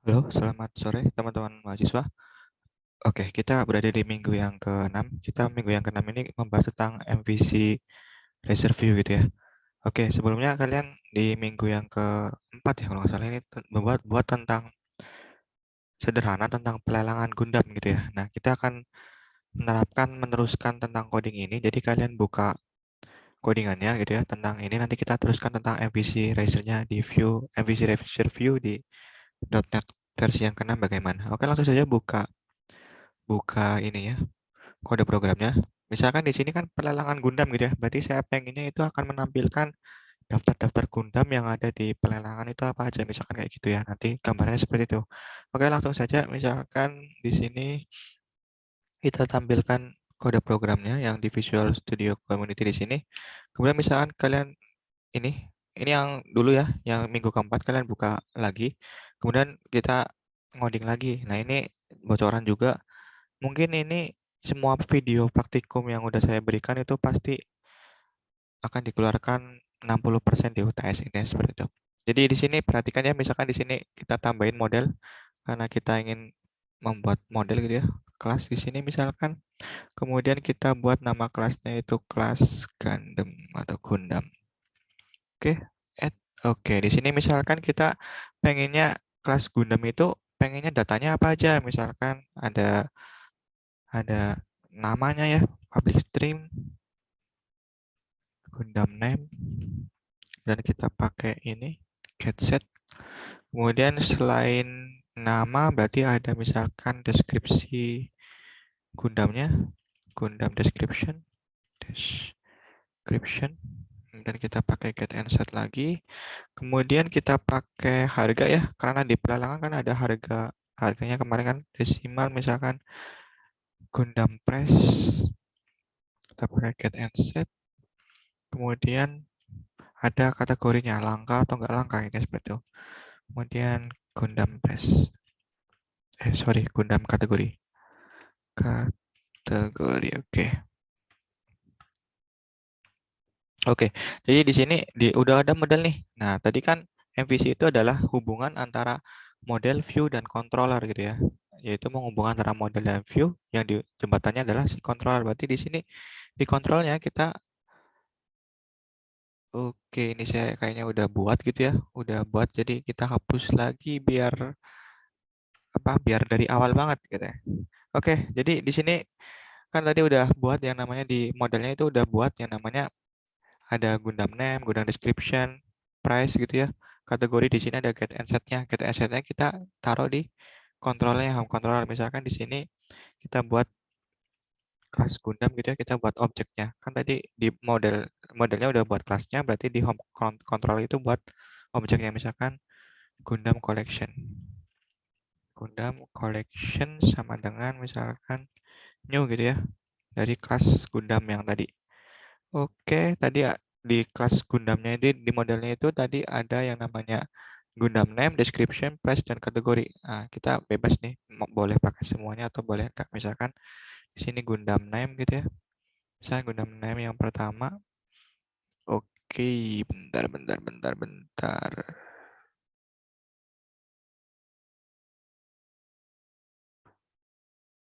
Halo, selamat sore teman-teman mahasiswa. Oke, kita berada di minggu yang ke-6. Kita minggu yang ke-6 ini membahas tentang MVC Racer View gitu ya. Oke, sebelumnya kalian di minggu yang ke-4 ya kalau nggak salah ini buat tentang sederhana tentang pelelangan Gundam gitu ya. Nah, kita akan meneruskan tentang coding ini. Jadi kalian buka codingannya gitu ya tentang ini. Nanti kita teruskan tentang MVC Racer-nya di MVC Racer View di .NET versi yang ke-6 bagaimana. Oke, langsung saja buka buka ini ya kode programnya. Misalkan di sini kan pelelangan Gundam gitu ya. Berarti saya pengennya itu akan menampilkan daftar-daftar Gundam yang ada di pelelangan itu apa aja. Misalkan kayak gitu ya. Nanti gambarnya seperti itu. Oke, langsung saja. Misalkan di sini kita tampilkan kode programnya yang di Visual Studio Community di sini. Kemudian misalkan kalian ini yang dulu ya, yang minggu keempat kalian buka lagi. Kemudian kita ngoding lagi. Nah, ini bocoran juga. Mungkin ini semua video praktikum yang udah saya berikan itu pasti akan dikeluarkan 60% di UTS ini seperti itu. Jadi di sini perhatikan ya, misalkan di sini kita tambahin model karena kita ingin membuat model gitu ya. Kelas di sini misalkan, kemudian kita buat nama kelasnya itu kelas Gundam atau Gundam. Oke, oke. Di sini misalkan kita pengennya kelas Gundam itu pengennya datanya apa aja. Misalkan ada namanya ya, public stream, Gundam name, dan kita pakai ini get set. Kemudian selain nama berarti ada misalkan deskripsi Gundamnya, Gundam description, dan kita pakai get and set lagi. Kemudian kita pakai harga ya, karena di pelelangan kan ada harganya kemarin kan desimal misalkan Gundam price, kita pakai get and set. Kemudian ada kategorinya langka atau enggak langka ini seperti itu. Kemudian Gundam price. Sorry, Gundam kategori. Kategori, oke. Oke, jadi di sini udah ada model nih. Nah, tadi kan MVC itu adalah hubungan antara model, view, dan controller gitu ya. Yaitu menghubungkan antara model dan view yang di jembatannya adalah si controller. Berarti di sini di kontrolnya kita oke, ini saya kayaknya udah buat gitu ya. Udah buat jadi kita hapus lagi biar dari awal banget gitu ya. Oke, jadi di sini kan tadi udah buat yang namanya di modelnya itu udah buat yang namanya ada Gundam name, Gundam description, price gitu ya. Kategori di sini ada get and set-nya. Get and set-nya kita taruh di kontrolnya, home controller. Misalkan di sini kita buat kelas Gundam gitu ya, kita buat objeknya. Kan tadi di modelnya udah buat kelasnya, berarti di home controller itu buat objeknya misalkan Gundam collection. Gundam collection sama dengan misalkan new gitu ya, dari kelas Gundam yang tadi. Oke, tadi di kelas Gundamnya itu di modelnya itu tadi ada yang namanya Gundam name, description, price, dan kategori. Nah, kita bebas nih, boleh pakai semuanya atau boleh enggak. Misalkan di sini Gundam name gitu ya. Misalnya Gundam name yang pertama. Oke, bentar.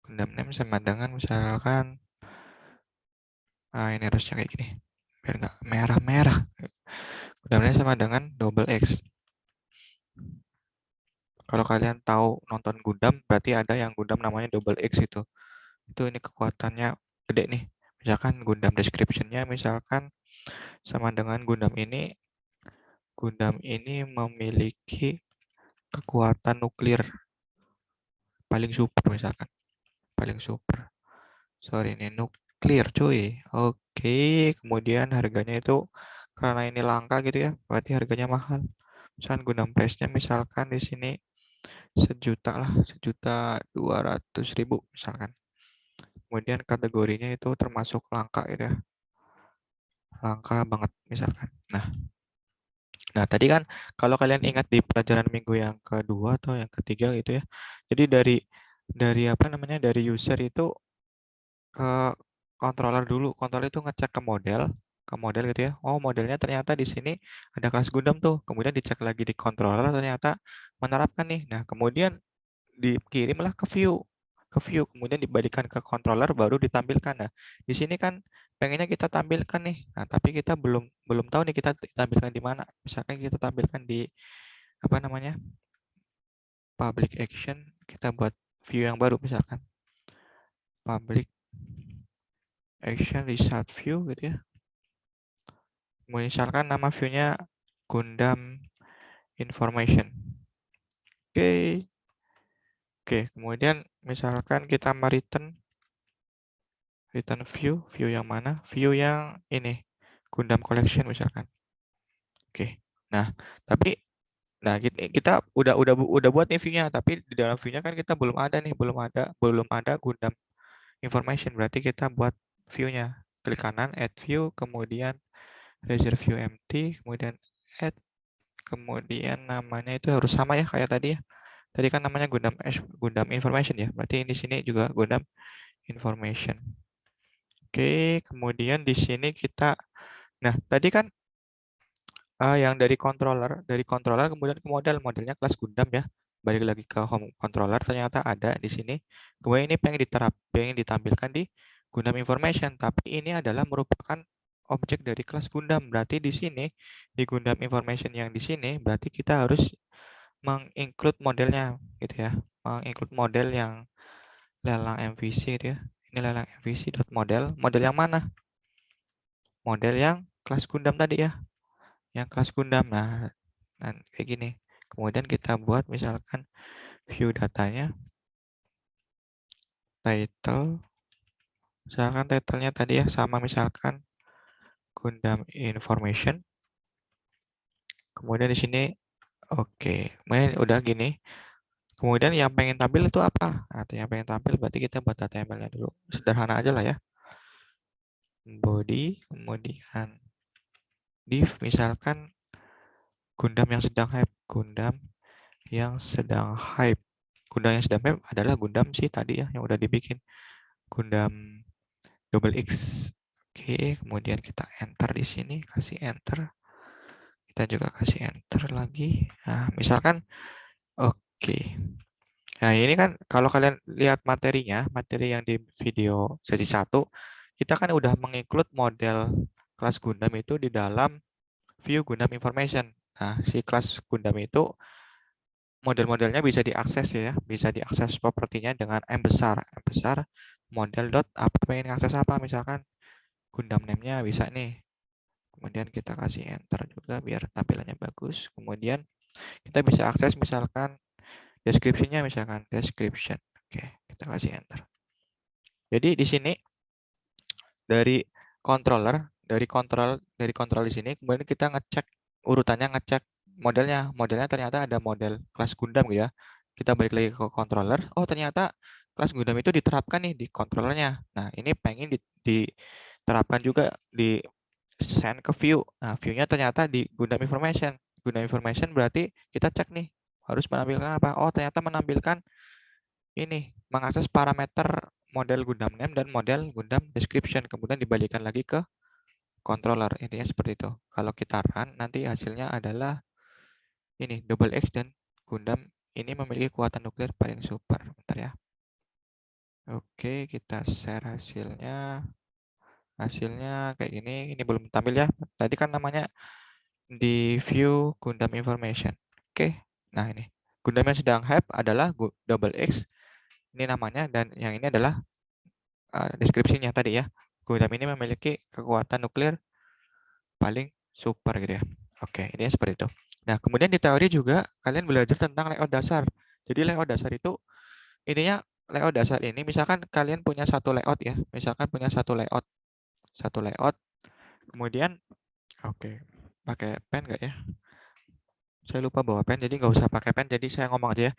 Gundam name sama dengan misalkan, ini harusnya kayak gini. Biar nggak merah-merah. Gundam name sama dengan double X. Kalau kalian tahu nonton Gundam, berarti ada yang Gundam namanya double X itu. Itu ini kekuatannya gede nih. Misalkan Gundam description-nya misalkan sama dengan Gundam ini memiliki kekuatan nuklir paling super misalkan. Paling super. Sorry, ini nuklir cuy. Oke, kemudian harganya itu karena ini langka gitu ya, berarti harganya mahal. Misalkan Gundam price-nya misalkan di sini sejuta lah, 1.200.000 misalkan. Kemudian kategorinya itu termasuk langka gitu ya, langka banget misalkan. Nah, tadi kan kalau kalian ingat di pelajaran minggu yang kedua atau yang ketiga gitu ya, jadi dari apa namanya, dari user itu ke controller dulu. Controller itu ngecek ke model, ke model gitu ya. Oh, modelnya ternyata di sini ada kelas Gundam tuh. Kemudian dicek lagi di controller ternyata menerapkan nih. Nah, kemudian dikirimlah ke view. Ke view, kemudian dibalikan ke controller baru ditampilkan. Nah, di sini kan pengennya kita tampilkan nih. Nah, tapi kita belum belum tahu nih kita tampilkan di mana. Misalkan kita tampilkan di apa namanya? Public action, kita buat view yang baru misalkan. Public action result view gitu ya. Misalkan nama view-nya Gundam information. Oke. Oke, kemudian misalkan kita mau return view, view yang mana? View yang ini, Gundam collection misalkan. Oke. Nah, tapi kita udah buat nih view-nya, tapi di dalam view-nya kan kita belum ada nih, belum ada Gundam information. Berarti kita buat view-nya. Klik kanan, add view, kemudian reserve view empty, kemudian add, kemudian namanya itu harus sama ya kayak tadi ya. Tadi kan namanya Gundam information ya. Berarti di sini juga Gundam information. Oke, kemudian di sini kita, nah tadi kan yang dari controller kemudian ke modelnya kelas Gundam ya. Balik lagi ke home controller ternyata ada di sini. Kemudian ini pengen ditampilkan di Gundam information, tapi ini adalah merupakan objek dari kelas Gundam. Berarti di sini di Gundam information yang di sini berarti kita harus menginclude modelnya gitu ya. Menginclude model yang lelang MVC gitu ya. Ini lelang MVC.model. Model yang mana? Model yang kelas Gundam tadi ya. Yang kelas Gundam. Nah, kayak gini. Kemudian kita buat misalkan view datanya. Title. Misalkan titlenya tadi ya sama misalkan Gundam information. Kemudian di sini oke. Kemudian udah gini. Kemudian yang pengen tampil itu apa? Nah, yang pengen tampil berarti kita buat HTML-nya dulu. Sederhana aja lah ya. Body, kemudian div, misalkan Gundam yang sedang hype. Gundam yang sedang hype. Gundam yang sedang hype adalah Gundam sih tadi ya, yang udah dibikin. Gundam double X. Oke, kemudian kita enter di sini, kasih enter. Kita juga kasih enter lagi. Nah, misalkan, oke. Nah, ini kan kalau kalian lihat materinya, materi yang di video sesi 1, kita kan udah menginclude model kelas Gundam itu di dalam view Gundam information. Nah, si kelas Gundam itu model-modelnya bisa diakses ya, bisa diakses propertinya dengan M besar. M besar model dot apa, pengen akses apa, misalkan Gundam name-nya bisa nih. Kemudian kita kasih enter juga biar tampilannya bagus. Kemudian kita bisa akses misalkan description-nya, misalkan description. Oke, kita kasih enter. Jadi di sini dari kontrol di sini, kemudian kita ngecek urutannya, ngecek modelnya ternyata ada model kelas Gundam gitu ya. Kita balik lagi ke controller, oh ternyata kelas Gundam itu diterapkan nih di controllernya. Nah, ini pengen diterapkan juga di send ke view. Nah, view-nya ternyata di Gundam information. Gundam information berarti kita cek nih harus menampilkan apa? Oh, ternyata menampilkan ini, mengakses parameter model Gundam name dan model Gundam description, kemudian dibalikan lagi ke controller. Intinya seperti itu. Kalau kita run, nanti hasilnya adalah ini, double X dan Gundam ini memiliki kekuatan nuklir paling super. Bentar ya. Oke, kita share hasilnya. Hasilnya kayak gini. Ini belum tampil ya. Tadi kan namanya di view Gundam information. Oke, nah ini. Gundam yang sedang hype adalah double X. Ini namanya, dan yang ini adalah deskripsinya tadi ya. Gundam ini memiliki kekuatan nuklir paling super gitu ya. Oke, ini seperti itu. Nah, kemudian di teori juga kalian belajar tentang layout dasar. Jadi layout dasar itu intinya layout dasar ini misalkan kalian punya satu layout ya. Misalkan punya satu layout. Satu layout. Kemudian oke, pakai pen nggak ya? Saya lupa bawa pen, jadi nggak usah pakai pen. Jadi saya ngomong aja ya.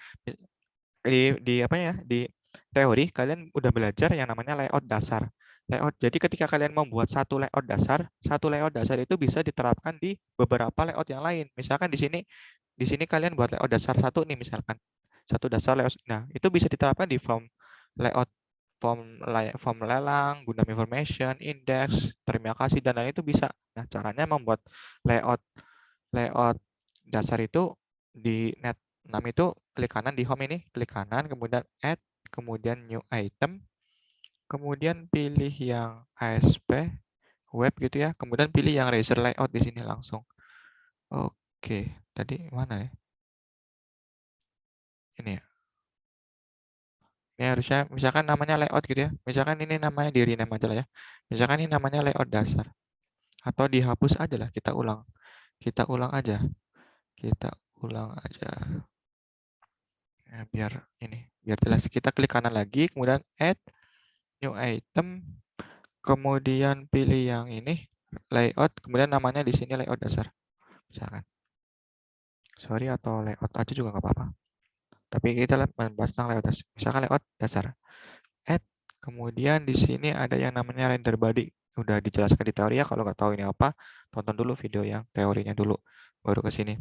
Di apa ya? Di teori kalian udah belajar yang namanya layout dasar. Layout. Jadi ketika kalian membuat satu layout dasar itu bisa diterapkan di beberapa layout yang lain. Misalkan di sini kalian buat layout dasar satu nih misalkan. Satu dasar layout. Nah, itu bisa diterapkan di from layout form lelang, Gundam information, index, terima kasih dan lain itu bisa. Nah, caranya membuat layout layout dasar itu di net 6 itu klik kanan di home ini, klik kanan, kemudian add, kemudian new item, kemudian pilih yang ASP web gitu ya, kemudian pilih yang Razer layout di sini langsung. Oke, tadi mana ya? Ini ya. Ini harusnya misalkan namanya layout gitu ya. Misalkan ini namanya di rename aja lah ya. Misalkan ini namanya layout dasar. Atau dihapus aja lah, kita ulang. Kita ulang aja. Kita ulang aja. Ya, biar jelas. Kita klik kanan lagi, kemudian add new item, kemudian pilih yang ini layout, kemudian namanya di sini layout dasar. Misalkan. Sorry atau layout aja juga nggak apa-apa. Tapi kita membahas tentang layout dasar. Misalkan layout dasar. Add, kemudian di sini ada yang namanya render body. Udah dijelaskan di teori ya, kalau nggak tahu ini apa, tonton dulu video yang teorinya dulu, baru ke sini.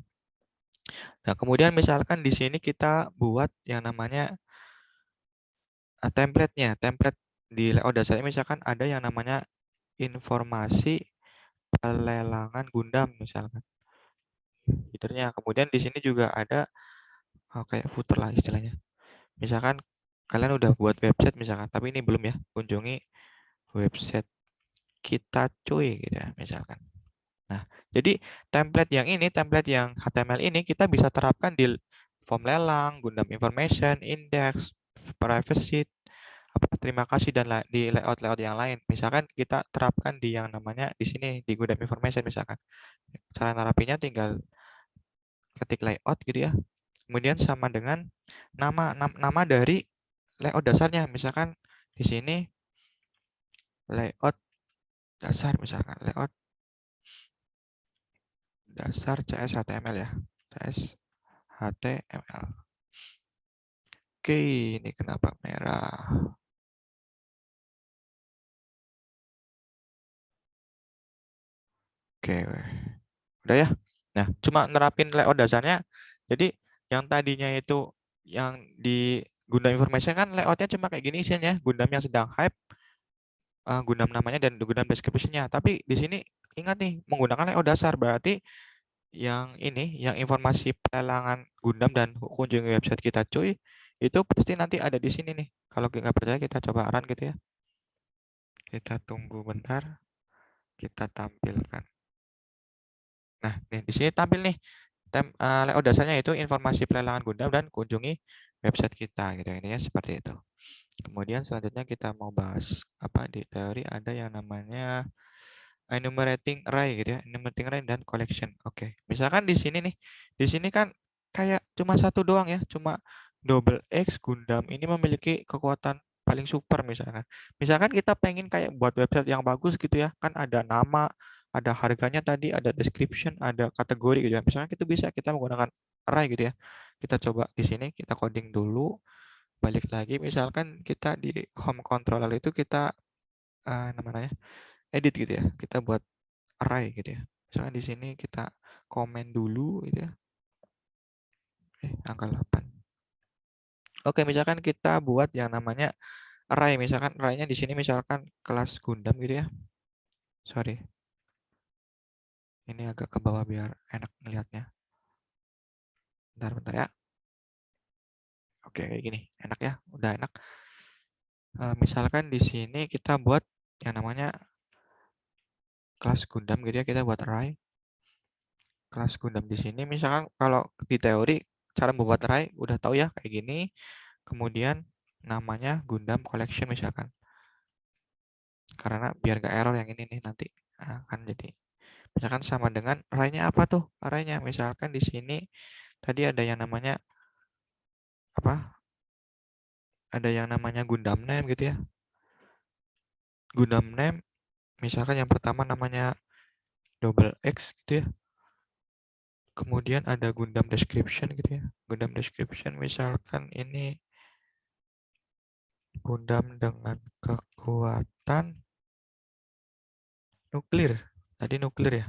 Nah, kemudian misalkan di sini kita buat yang namanya template-nya. Template di layout dasarnya misalkan ada yang namanya informasi pelelangan Gundam misalkan. Header-nya. Kemudian di sini juga ada kayak footer lah istilahnya. Misalkan kalian udah buat website misalkan, tapi ini belum ya, kunjungi website kita cuy gitu ya misalkan. Nah, jadi template yang HTML ini kita bisa terapkan di form lelang, Gundam information, index, privacy, terima kasih dan di layout-layout yang lain. Misalkan kita terapkan di yang namanya di sini di Gundam information misalkan. Cara nerapinya tinggal ketik layout gitu ya. Kemudian sama dengan nama dari layout dasarnya. Misalkan di sini layout dasar misalkan layout dasar CS HTML ya. CS HTML. Oke, ini kenapa merah? Oke, udah ya. Nah, cuma nerapin layout dasarnya. Jadi yang tadinya itu yang di Gundam Information kan layoutnya cuma kayak gini isinya. Gundam yang sedang hype, Gundam namanya dan Gundam description-nya. Tapi di sini ingat nih, menggunakan layout dasar berarti yang ini, yang informasi pelelangan Gundam dan kunjungi website kita cuy, itu pasti nanti ada di sini nih. Kalau nggak percaya kita coba run gitu ya. Kita tunggu bentar, kita tampilkan. Nah, nih di sini tampil nih layout dasarnya itu informasi pelelangan Gundam dan kunjungi website kita gitu. Ini ya seperti itu. Kemudian selanjutnya kita mau bahas apa di teori ada yang namanya enumerating array gitu ya, enumerating array dan collection. Oke, misalkan di sini nih, di sini kan kayak cuma satu doang ya, cuma double X Gundam ini memiliki kekuatan paling super misalkan. Misalkan kita pengen kayak buat website yang bagus gitu ya, kan ada nama, ada harganya tadi, ada description, ada kategori gitu ya. Misalkan itu bisa kita menggunakan array gitu ya. Kita coba di sini kita coding dulu, balik lagi misalkan kita di home controller itu kita namanya edit gitu ya. Kita buat array gitu ya. Misalnya di sini kita komen dulu gitu ya. Angka 8. Oke, misalkan kita buat yang namanya array. Misalkan array-nya di sini misalkan kelas Gundam gitu ya. Sorry. Ini agak ke bawah biar enak ngelihatnya. Bentar ya. Oke, kayak gini. Enak ya. Udah enak. Misalkan di sini kita buat yang namanya kelas Gundam gitu ya. Kita buat array. Kelas Gundam di sini misalkan kalau di teori cara membuat array udah tahu ya kayak gini. Kemudian namanya Gundam Collection misalkan. Karena biar gak error yang ini nih nanti. Nah, kan jadi misalkan sama dengan array-nya apa tuh? Array-nya misalkan di sini tadi ada yang namanya apa? Ada yang namanya Gundam name gitu ya. Gundam name misalkan yang pertama namanya double X gitu ya. Kemudian ada Gundam description gitu ya. Gundam description misalkan ini Gundam dengan kekuatan nuklir. Tadi nuklir ya.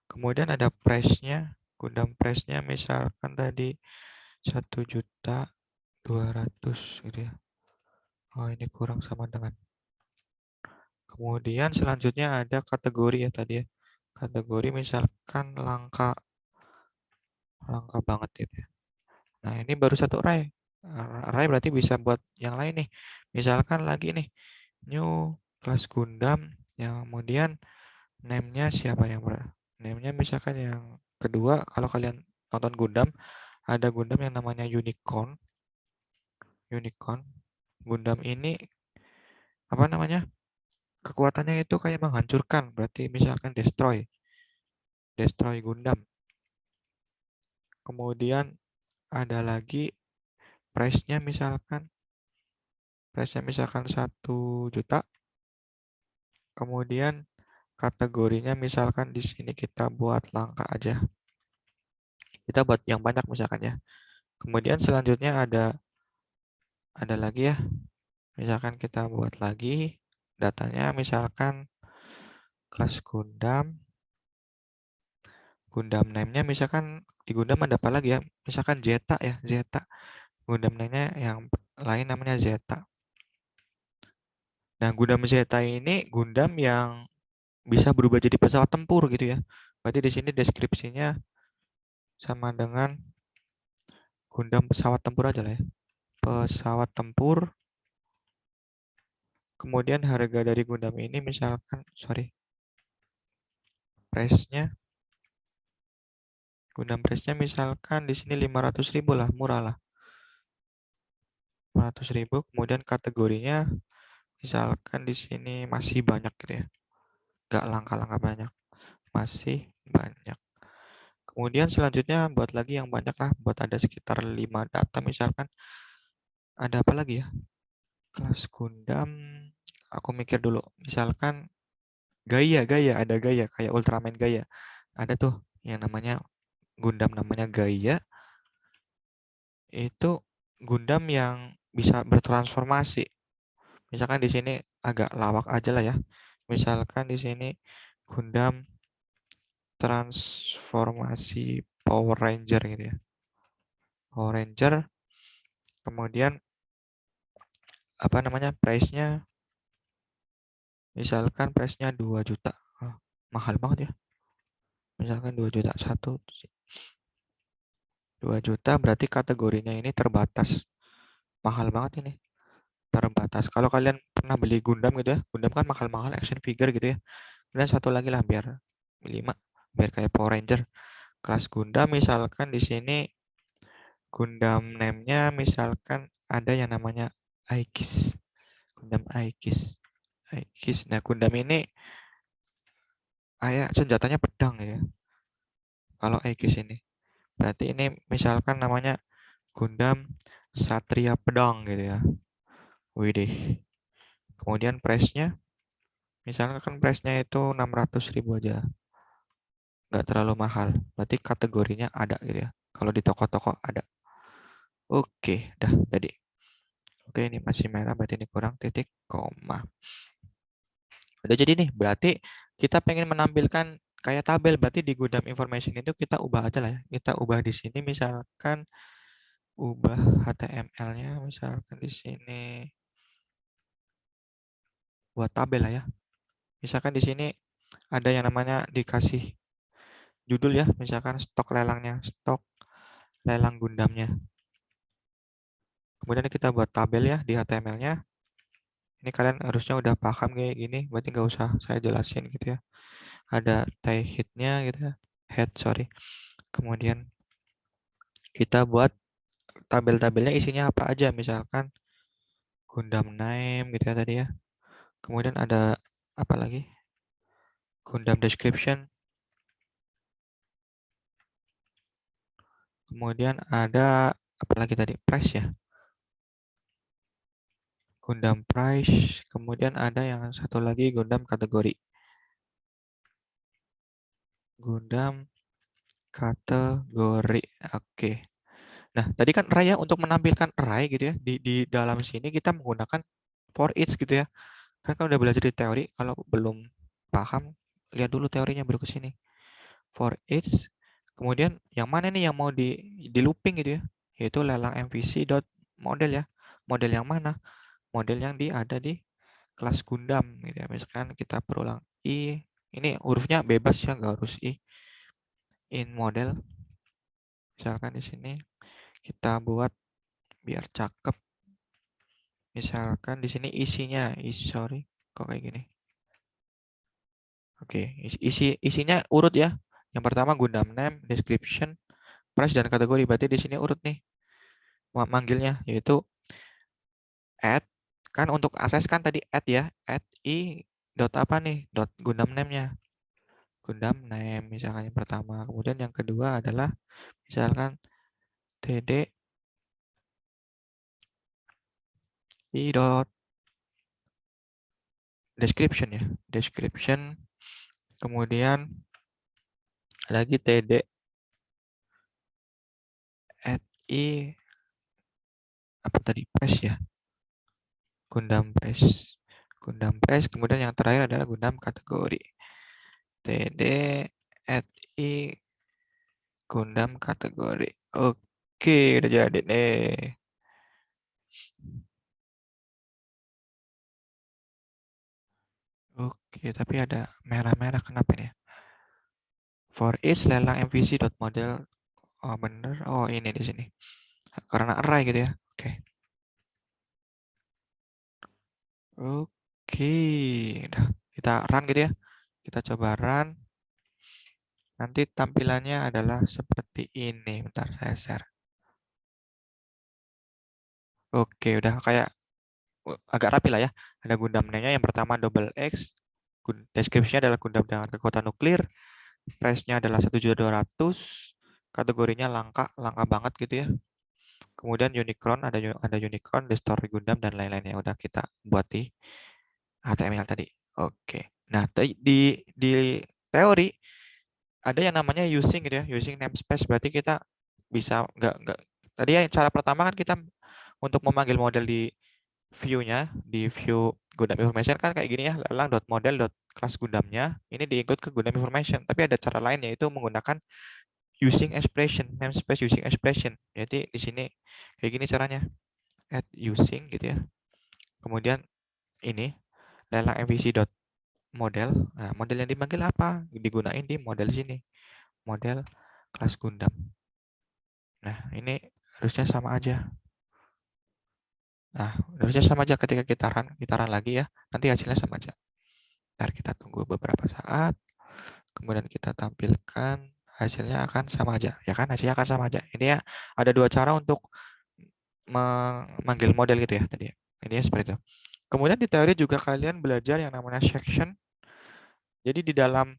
Kemudian ada price-nya. Gundam price-nya misalkan tadi 1.200.000 gitu ya. Oh, ini kurang sama dengan. Kemudian selanjutnya ada kategori ya tadi ya. Kategori misalkan langka, langka banget gitu ya. Nah, ini baru satu array. Array berarti bisa buat yang lain nih. Misalkan lagi nih, new kelas Gundam, yang kemudian name-nya siapa yang name-nya misalkan yang kedua, kalau kalian nonton Gundam, ada Gundam yang namanya Unicorn. Unicorn. Gundam ini apa namanya? Kekuatannya itu kayak menghancurkan, berarti misalkan destroy. Destroy Gundam. Kemudian ada lagi price-nya misalkan. Price-nya misalkan 1 juta. Kemudian kategorinya misalkan di sini kita buat langka aja. Kita buat yang banyak misalkan ya. Kemudian selanjutnya ada lagi ya. Misalkan kita buat lagi datanya misalkan kelas Gundam. Gundam name-nya misalkan di Gundam ada apa lagi ya? Misalkan Zeta ya, Zeta. Gundam name-nya yang lain namanya Zeta. Nah, Gundam Zeta ini Gundam yang bisa berubah jadi pesawat tempur gitu ya. Berarti di sini deskripsinya sama dengan Gundam pesawat tempur aja lah ya. Pesawat tempur. Kemudian harga dari Gundam ini misalkan, price-nya. Gundam price-nya misalkan di sini 500.000 lah, murah lah. 500.000. Kemudian kategorinya misalkan di sini masih banyak gitu ya. Nggak langka-langka banyak. Masih banyak. Kemudian selanjutnya buat lagi yang banyak lah. Buat ada sekitar 5 data misalkan. Ada apa lagi ya? Kelas Gundam. Aku mikir dulu. Misalkan Gaia, ada Gaia. Kayak Ultraman Gaia. Ada tuh yang namanya Gundam namanya Gaia. Itu Gundam yang bisa bertransformasi. Misalkan di sini agak lawak aja lah ya. Misalkan di sini Gundam transformasi Power Ranger gitu ya. Power Ranger, kemudian apa namanya? Price-nya misalkan price-nya 2 juta. Mahal banget ya. Misalkan 2 juta 2 juta berarti kategorinya ini terbatas. Mahal banget ini. Terbatas. Kalau kalian pernah beli Gundam gitu ya, Gundam kan mahal-mahal action figure gitu ya. Kemudian satu lagi lah biar 5 biar kayak Power Ranger. Kelas Gundam misalkan di sini Gundam name-nya misalkan ada yang namanya Aegis. Gundam Aegis. Aegis. Nah, Gundam ini kayak senjatanya pedang ya. Kalau Aegis ini. Berarti ini misalkan namanya Gundam Satria Pedang gitu ya. Widih. Kemudian price-nya misalkan kan price-nya itu 600.000 aja. Nggak terlalu mahal. Berarti kategorinya ada gitu ya. Kalau di toko-toko ada. Oke, dah jadi. Oke, ini masih merah, berarti ini kurang titik koma. Udah jadi nih, berarti kita pengen menampilkan kayak tabel, berarti di Gundam Information itu kita ubah aja lah ya. Kita ubah di sini misalkan ubah HTML-nya misalkan di sini buat tabel lah ya. Misalkan di sini ada yang namanya dikasih judul ya, misalkan stok lelangnya, stok lelang Gundamnya. Kemudian kita buat tabel ya di HTML-nya. Ini kalian harusnya udah paham kayak gini, berarti nggak usah saya jelasin gitu ya. Ada tie head-nya gitu ya. Head, sorry. Kemudian kita buat tabel-tabelnya isinya apa aja, misalkan Gundam name gitu ya tadi ya. Kemudian ada apa lagi? Gundam description. Kemudian ada apa lagi tadi? Price ya. Gundam price. Kemudian ada yang satu lagi Gundam kategori. Gundam kategori. Oke. Nah, tadi kan array ya untuk menampilkan array gitu ya. Di dalam sini kita menggunakan for each gitu ya. Kan udah belajar di teori, kalau belum paham lihat dulu teorinya baru ke sini. For each, kemudian yang mana nih yang mau di looping gitu ya, yaitu lelang MVC dot model ya. Model yang mana? model yang ada di kelas Gundam gitu ya. Misalkan kita berulang I, ini hurufnya bebas ya, nggak harus I. In model, misalkan di sini kita buat biar cakep. Misalkan di sini isinya, sorry, kok kayak gini. Oke, isinya urut ya. Yang pertama Gundam name, description, price dan kategori. Berarti di sini urut nih manggilnya, yaitu add, kan untuk akses kan tadi add ya, add i dot apa nih, dot Gundam name-nya. Gundam name misalkan yang pertama. Kemudian yang kedua adalah misalkan td i dot description ya, description. Kemudian lagi td add i apa tadi, price ya, Gundam price. Gundam price. Kemudian yang terakhir adalah Gundam kategori. td add i Gundam kategori. Oke, udah jadi nih. Oke, tapi ada merah-merah kenapa nih? For each lelang MVC dot model. Oh bener. Oh ini di sini. Karena array gitu ya. Oke. Oke. Udah. Kita run gitu ya. Kita coba run. Nanti tampilannya adalah seperti ini. Bentar saya share. Oke, udah kayak agak rapi lah ya. Ada Gundam name-nya yang pertama double X. Deskripsinya adalah Gundam dengan kekuatan nuklir. Price-nya adalah 1.200.000. Kategorinya langka, langka banget gitu ya. Kemudian Unicron, ada Unicron, The Story Gundam, dan lain-lainnya. Udah kita buat di HTML tadi. Oke. Nah, di teori ada yang namanya using gitu ya, using namespace. Berarti kita bisa nggak. Tadi ya cara pertama kan kita untuk memanggil model di view-nya, di view Gundam information kan kayak gini ya, lelang.model.class Gundamnya ini diikut ke Gundam information. Tapi ada cara lain yaitu menggunakan using expression, namespace using expression. Jadi di sini kayak gini caranya, add using gitu ya. Kemudian ini lelang MVC.model. Nah, model yang dipanggil apa? Digunain di model sini, model kelas Gundam. Nah, ini harusnya sama aja. Nah, harusnya sama aja ketika kita run lagi ya. Nanti hasilnya sama aja. Ntar kita tunggu beberapa saat. Kemudian kita tampilkan hasilnya akan sama aja. Ya kan, hasilnya akan sama aja. Ini ya ada dua cara untuk memanggil model gitu ya tadi. Intinya seperti itu. Kemudian di teori juga kalian belajar yang namanya section. Jadi di dalam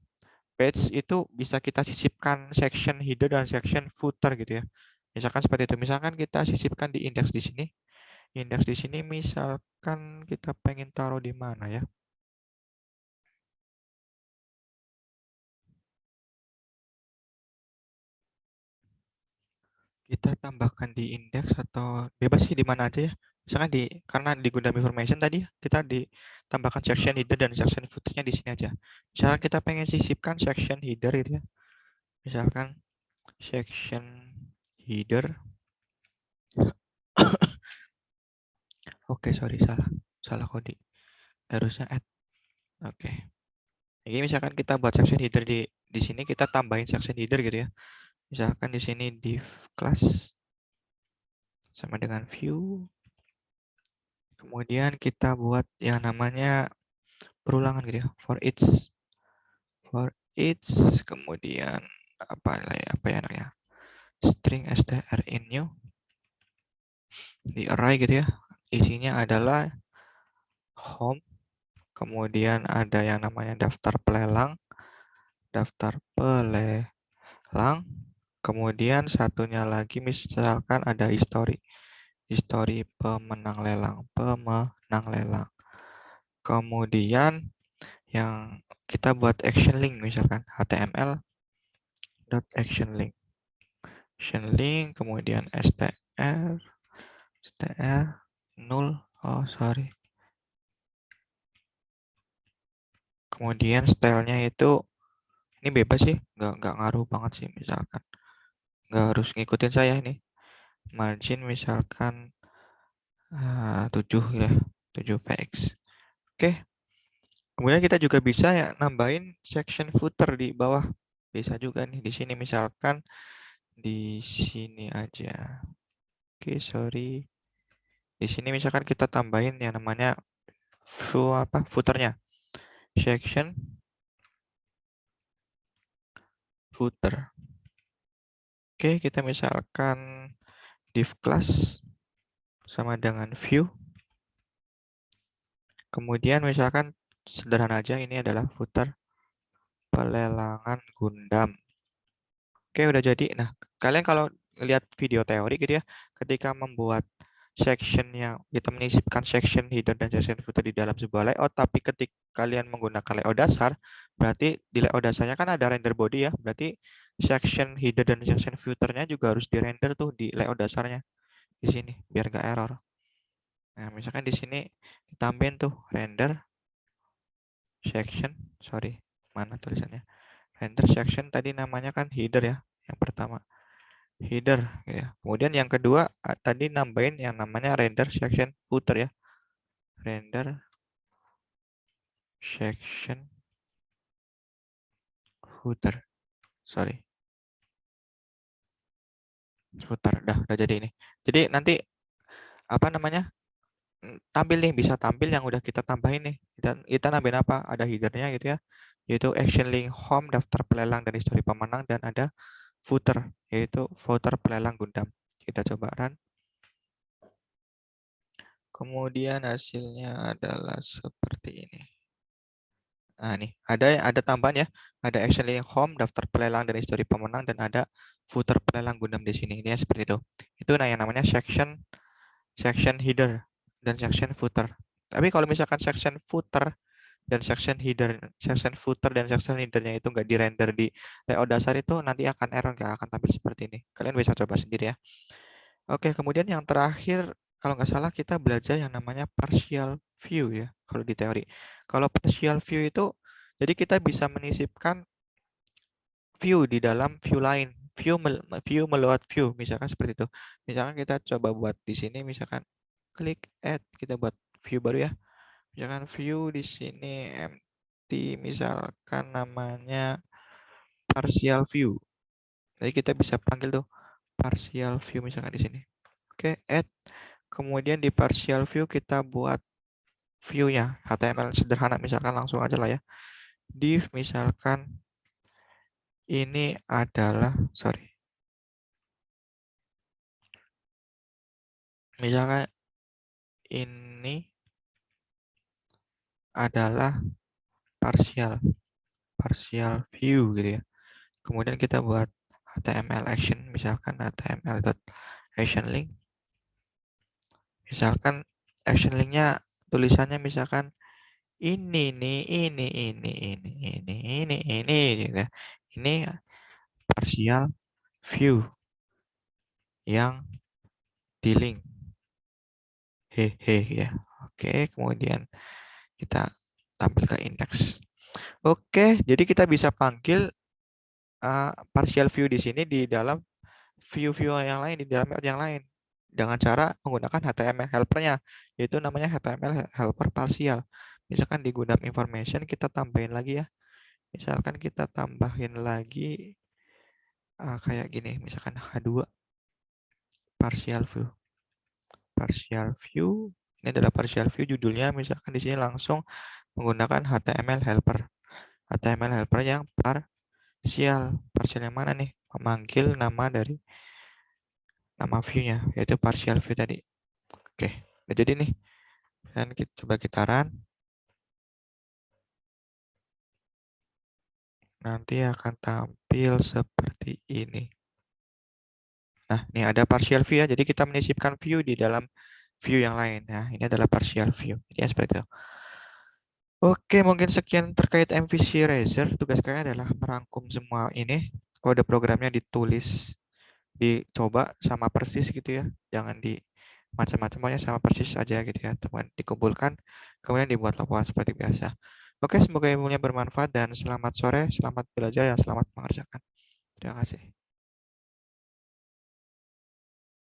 page itu bisa kita sisipkan section header dan section footer gitu ya. Misalkan seperti itu. Misalkan kita sisipkan di indeks di sini. Indeks di sini misalkan kita pengen taruh di mana ya? Kita tambahkan di indeks atau bebas sih di mana aja ya. Misalkan karena di Gundam Information tadi kita ditambahkan section header dan section footernya di sini aja. Misalkan kita pengen sisipkan section header gitu ya. Misalkan section header. Oke, sorry salah kode. Harusnya add. Oke. Jadi misalkan kita buat section header di sini kita tambahin section header gitu ya. Misalkan di sini div class sama dengan view. Kemudian kita buat yang namanya perulangan gitu ya. For each kemudian apa ya namanya? String str in new di array gitu ya. Isinya adalah home, kemudian ada yang namanya daftar pelelang, kemudian satunya lagi misalkan ada history pemenang lelang. Kemudian yang kita buat action link misalkan html.action link, kemudian str null, oh sorry, kemudian stylenya itu ini bebas sih, nggak ngaruh banget sih, misalkan nggak harus ngikutin saya ini, margin misalkan 7 ya, 7px. Oke. Kemudian kita juga bisa ya nambahin section footer di bawah. Bisa juga nih di sini misalkan di sini aja. Oke, sorry. Di sini misalkan kita tambahin yang namanya footernya. Section footer. Oke, kita misalkan div class sama dengan view. Kemudian misalkan sederhana aja ini adalah footer pelelangan Gundam. Oke, udah jadi. Nah, kalian kalau lihat video teori gitu ya, ketika membuat sectionnya, kita menyisipkan section header dan section footer di dalam sebuah layout, tapi ketika kalian menggunakan layout dasar, berarti di layout dasarnya kan ada render body ya, berarti section header dan section footernya juga harus di-render tuh di layout dasarnya di sini, biar nggak error. Nah, misalkan di sini ditambahin tuh render section, sorry, mana tulisannya? Render section tadi namanya kan header ya, yang pertama. Header ya. Kemudian yang kedua tadi nambahin yang namanya render section footer ya. Render section footer. Sorry. Footer. Udah jadi ini. Jadi nanti apa namanya? Tampil nih, bisa tampil yang udah kita tambahin nih. Kita nambahin apa? Ada headernya gitu ya. Yaitu action link home, daftar pelelang dan histori pemenang, dan ada footer, yaitu footer pelelang Gundam. Kita coba run. Kemudian hasilnya adalah seperti ini. Nah, nih ada tambahan ya. Ada action link home, daftar pelelang dan histori pemenang, dan ada footer pelelang Gundam di sini. Ini ya seperti itu. Itu nah yang namanya section header dan section footer. Tapi kalau misalkan section footer dan section footer dan section headernya itu nggak di-render di layout dasar, itu nanti akan error, nggak akan tampil seperti ini. Kalian bisa coba sendiri ya. Oke, kemudian yang terakhir, kalau nggak salah kita belajar yang namanya partial view ya, kalau di teori. Kalau partial view itu, jadi kita bisa menyisipkan view di dalam view lain. View melewat view, misalkan seperti itu. Misalkan kita coba buat di sini, misalkan klik add, kita buat view baru ya. Misalkan view di sini empty, misalkan namanya partial view. Jadi kita bisa panggil tuh partial view misalkan di sini. Oke, add. Kemudian di partial view kita buat view-nya HTML sederhana, misalkan langsung aja lah ya. Div misalkan ini adalah, sorry. Misalkan ini adalah partial view gitu ya. Kemudian kita buat HTML action, misalkan HTML.action link. Misalkan action linknya tulisannya misalkan ini nih, ini gitu ya. Ini partial view yang di link. Hehe ya. Oke, kemudian kita tampil ke index. Oke, jadi kita bisa panggil partial view di sini di dalam view-view yang lain, di dalam layout yang lain, dengan cara menggunakan HTML helper-nya, yaitu namanya HTML helper partial. Misalkan di Gundam information kita tambahin lagi ya. Misalkan kita tambahin lagi kayak gini, misalkan H2 partial view. Partial view, ini adalah partial view, judulnya misalkan di sini langsung menggunakan HTML helper. HTML helper yang partial. Partial yang mana nih? Memanggil nama dari nama view-nya, yaitu partial view tadi. Oke, udah jadi nih. Dan coba kita run. Nanti akan tampil seperti ini. Nah, ini ada partial view ya. Jadi kita menyisipkan view di dalam view yang lain. Nah, ini adalah partial view. Jadi ya seperti itu. Oke, mungkin sekian terkait MVC Razer. Tugas kalian adalah merangkum semua ini. Kode programnya ditulis, dicoba sama persis gitu ya. Jangan di macam-macam, pokoknya sama persis aja gitu ya. Teman dikumpulkan, kemudian dibuat laporan seperti biasa. Oke, semoga ilmunya bermanfaat dan selamat sore, selamat belajar, dan selamat mengerjakan. Terima kasih.